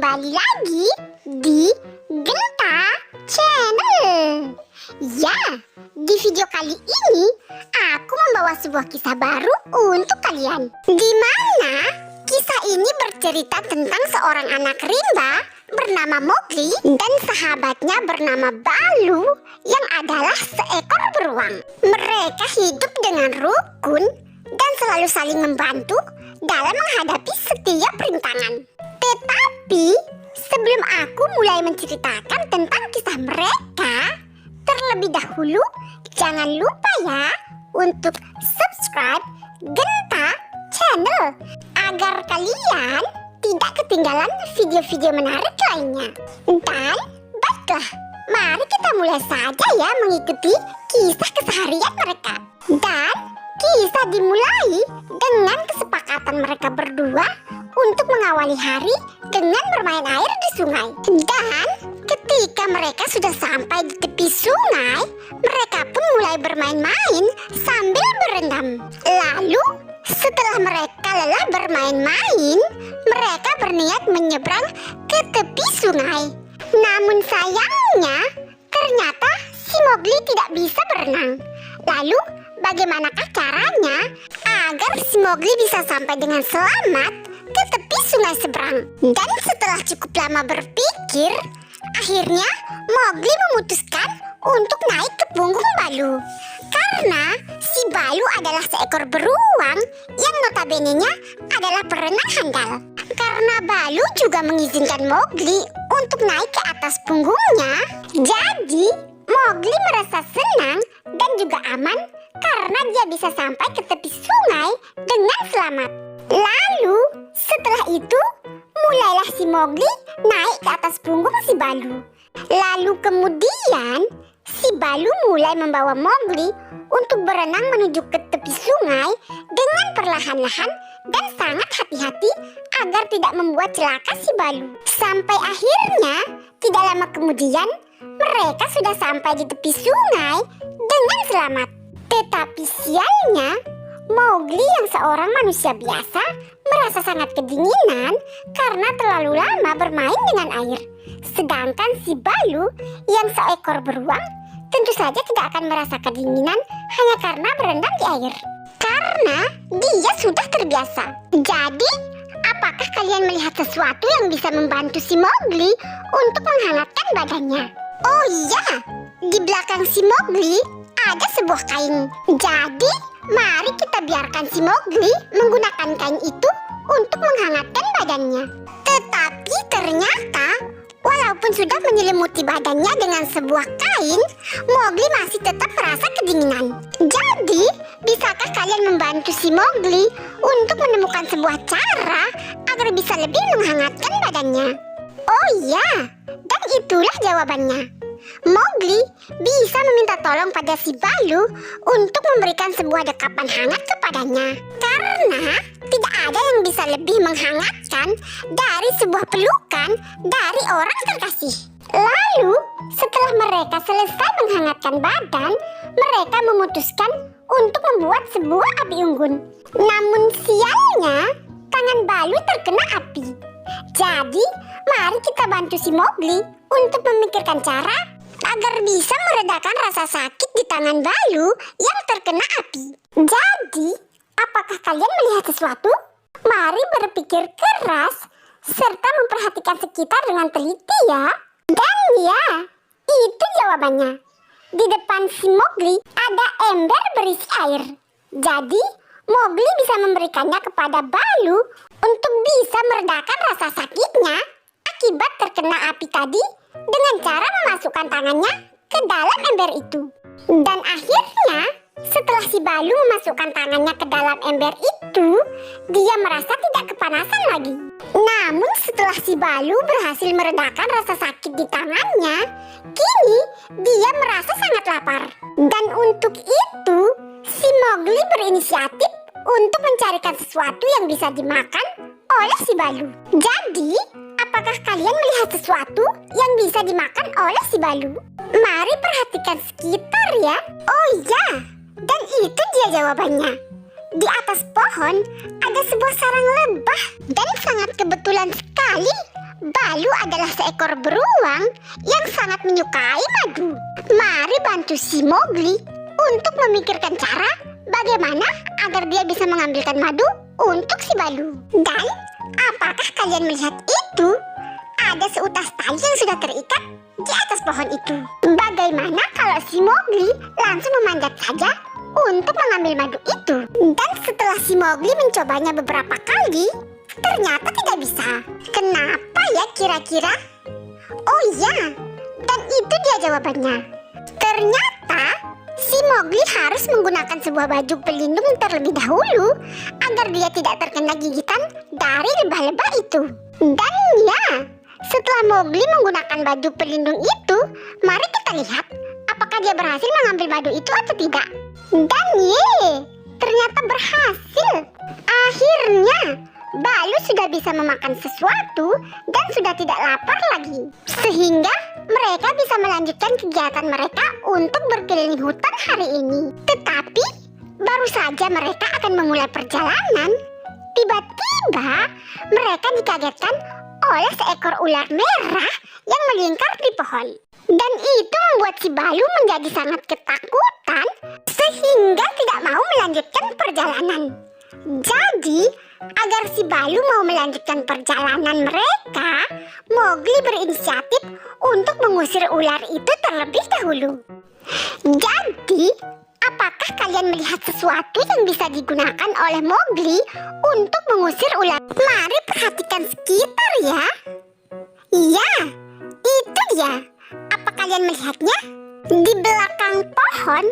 kembali lagi di Genta Channel. Ya, di video kali ini aku membawa sebuah kisah baru untuk kalian. Di mana kisah ini bercerita tentang seorang anak rimba bernama Mowgli dan sahabatnya bernama Baloo yang adalah seekor beruang. Mereka hidup dengan rukun dan selalu saling membantu dalam menghadapi setiap rintangan. Tetapi sebelum aku mulai menceritakan tentang kisah mereka, terlebih dahulu jangan lupa ya untuk subscribe Genta Channel agar kalian tidak ketinggalan video-video menarik lainnya. Dan baiklah, mari kita mulai saja ya mengikuti kisah keseharian mereka. Dan kisah dimulai dengan kesepakatan mereka berdua untuk mengawali hari dengan bermain air di sungai. Dan ketika mereka sudah sampai di tepi sungai, mereka pun mulai bermain-main sambil berendam. Lalu setelah mereka lelah bermain-main, mereka berniat menyeberang ke tepi sungai. Namun sayangnya, ternyata si Mowgli tidak bisa berenang. Lalu bagaimanakah caranya agar si Mowgli bisa sampai dengan selamat ke tepi sungai seberang? Dan setelah cukup lama berpikir, akhirnya Mowgli memutuskan untuk naik ke punggung Baloo. Karena si Baloo adalah seekor beruang yang notabene-nya adalah perenang handal. Karena Baloo juga mengizinkan Mowgli untuk naik ke atas punggungnya, jadi Mowgli merasa senang dan juga aman karena dia bisa sampai ke tepi sungai dengan selamat. Lalu setelah itu mulailah si Mowgli naik ke atas punggung si Baloo. Lalu kemudian si Baloo mulai membawa Mowgli untuk berenang menuju ke tepi sungai dengan perlahan-lahan dan sangat hati-hati agar tidak membuat celaka si Baloo. Sampai akhirnya tidak lama kemudian mereka sudah sampai di tepi sungai dengan selamat. Tetapi sialnya, Mowgli yang seorang manusia biasa merasa sangat kedinginan karena terlalu lama bermain dengan air. Sedangkan si Baloo yang seekor beruang tentu saja tidak akan merasa kedinginan hanya karena berendam di air. Karena dia sudah terbiasa. Jadi, apakah kalian melihat sesuatu yang bisa membantu si Mowgli untuk menghangatkan badannya? Oh iya, di belakang si Mowgli ada sebuah kain. Jadi, mari kita biarkan si Mowgli menggunakan kain itu untuk menghangatkan badannya. Tetapi ternyata walaupun sudah menyelimuti badannya dengan sebuah kain, Mowgli masih tetap merasa kedinginan. Jadi, bisakah kalian membantu si Mowgli untuk menemukan sebuah cara agar bisa lebih menghangatkan badannya? Oh iya, dan itulah jawabannya. Mowgli bisa meminta tolong pada si Baloo untuk memberikan sebuah dekapan hangat kepadanya. Karena tidak ada yang bisa lebih menghangatkan dari sebuah pelukan dari orang terkasih. Lalu setelah mereka selesai menghangatkan badan, mereka memutuskan untuk membuat sebuah api unggun. Namun sialnya, tangan Baloo terkena api. Jadi mari kita bantu si Mowgli untuk memikirkan cara agar bisa meredakan rasa sakit di tangan Baloo yang terkena api. Jadi, apakah kalian melihat sesuatu? Mari berpikir keras serta memperhatikan sekitar dengan teliti ya. Dan ya, itu jawabannya. Di depan si Mowgli ada ember berisi air. Jadi, Mowgli bisa memberikannya kepada Baloo untuk bisa meredakan rasa sakitnya akibat terkena api tadi dengan cara memasukkan tangannya ke dalam ember itu. Dan akhirnya setelah si Baloo memasukkan tangannya ke dalam ember itu, dia merasa tidak kepanasan lagi. Namun setelah si Baloo berhasil meredakan rasa sakit di tangannya, kini dia merasa sangat lapar. Dan untuk itu, si Mowgli berinisiatif untuk mencarikan sesuatu yang bisa dimakan oleh si Baloo. Jadi, apakah kalian melihat sesuatu yang bisa dimakan oleh si Baloo? Mari perhatikan sekitar ya. Oh iya, dan itu dia jawabannya. Di atas pohon ada sebuah sarang lebah dan sangat kebetulan sekali Balu adalah seekor beruang yang sangat menyukai madu. Mari bantu si Mowgli untuk memikirkan cara bagaimana agar dia bisa mengambilkan madu untuk si Balu. Dan apakah kalian melihat itu? Ada seutas tali yang sudah terikat di atas pohon itu. Bagaimana kalau si Mowgli langsung memanjat saja untuk mengambil madu itu? Dan setelah si Mowgli mencobanya beberapa kali, ternyata tidak bisa. Kenapa ya kira-kira? Oh iya, dan itu dia jawabannya. Ternyata si Mowgli harus menggunakan sebuah baju pelindung terlebih dahulu agar dia tidak terkena gigitan dari lebah-lebah itu. Dan ya, setelah Mowgli menggunakan baju pelindung itu, mari kita lihat apakah dia berhasil mengambil madu itu atau tidak. Dan ternyata berhasil. Akhirnya Balu sudah bisa memakan sesuatu dan sudah tidak lapar lagi. Sehingga mereka bisa melanjutkan kegiatan mereka untuk berkeliling hutan hari ini. Tetapi baru saja mereka akan memulai perjalanan, tiba-tiba mereka dikagetkan oleh seekor ular merah yang melingkar di pohon. Dan itu membuat si Balu menjadi sangat ketakutan sehingga tidak mau melanjutkan perjalanan. Jadi, agar si Balu mau melanjutkan perjalanan mereka, Mowgli berinisiatif untuk mengusir ular itu terlebih dahulu. Jadi, apakah kalian melihat sesuatu yang bisa digunakan oleh Mowgli untuk mengusir ular? Mari perhatikan sekitar ya. Iya, itu dia. Apa kalian melihatnya? Di belakang pohon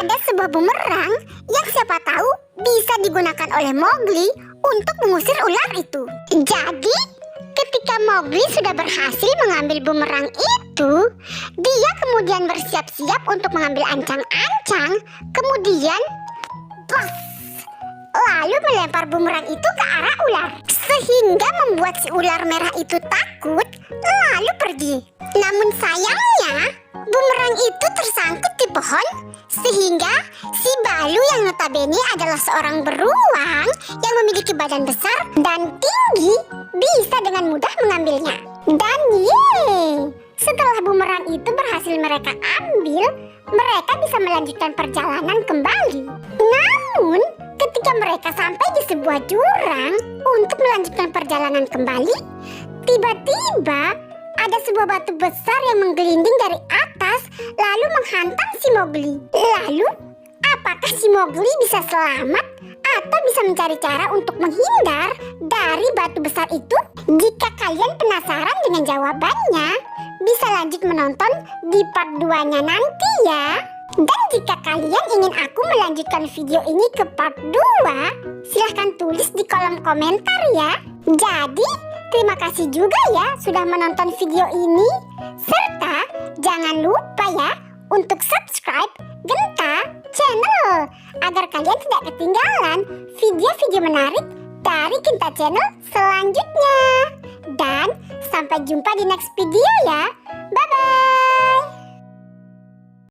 ada sebuah bumerang yang siapa tahu bisa digunakan oleh Mowgli untuk mengusir ular itu. Jadi, ketika Mowgli sudah berhasil mengambil bumerang itu, dia kemudian bersiap-siap untuk mengambil ancang-ancang, kemudian lalu melempar bumerang itu ke arah ular, sehingga membuat si ular merah itu takut lalu pergi. Namun sayangnya bumerang itu tersangkut di pohon, sehingga si Balu yang notabene adalah seorang beruang yang memiliki badan besar dan tinggi bisa dengan mudah mengambilnya. Dan setelah bumerang itu berhasil mereka ambil, mereka bisa melanjutkan perjalanan kembali. Namun ketika mereka sampai di sebuah jurang untuk melanjutkan perjalanan kembali, tiba-tiba ada sebuah batu besar yang menggelinding dari atas lalu menghantam si Mowgli. Lalu, apakah si Mowgli bisa selamat atau bisa mencari cara untuk menghindar dari batu besar itu? Jika kalian penasaran dengan jawabannya, bisa lanjut menonton di part 2-nya nanti ya. Dan jika kalian ingin aku melanjutkan video ini ke part 2, silahkan tulis di kolom komentar ya. Jadi, terima kasih juga ya sudah menonton video ini. Serta jangan lupa ya untuk subscribe Genta Channel agar kalian tidak ketinggalan video-video menarik dari Genta Channel selanjutnya. Dan sampai jumpa di next video ya. Bye-bye.